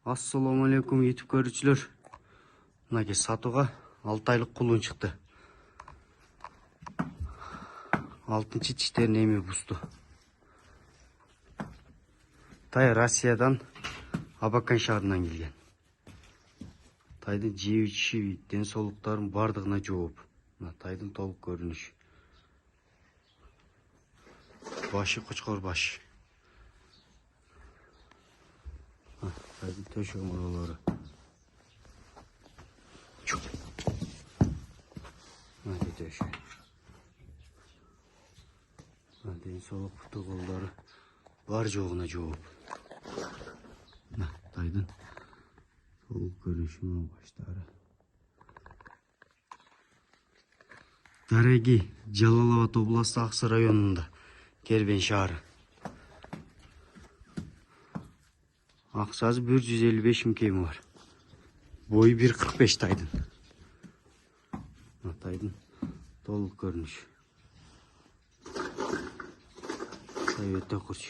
Assalamu alaikum YouTube көрүүчүлөр. Мынаке сатууга 6 айлык кулун чыкты. 6-чы тиштерин эми бусту. Тай Россиядан Абакан шаарынан келген. Тайдын жебичи ден соолуктарын бардыгына жооп. Мына тайдын толук көрүнүшү. Başı koçkor baş. Tayдын төшөгүн oraları. Hadi töşök. Hadi soluk putu kolları var жоğuna жооп. Тайдын толук көрүнүшүнүн баштары. Дареги, Жалал-Абад областы Аксы районунда. Кербен шаары. Аксазы 155 мың кемі бар. Бойы 1.45 тайдын. Тайдын толук көрүнүшү. Тай өтө курч.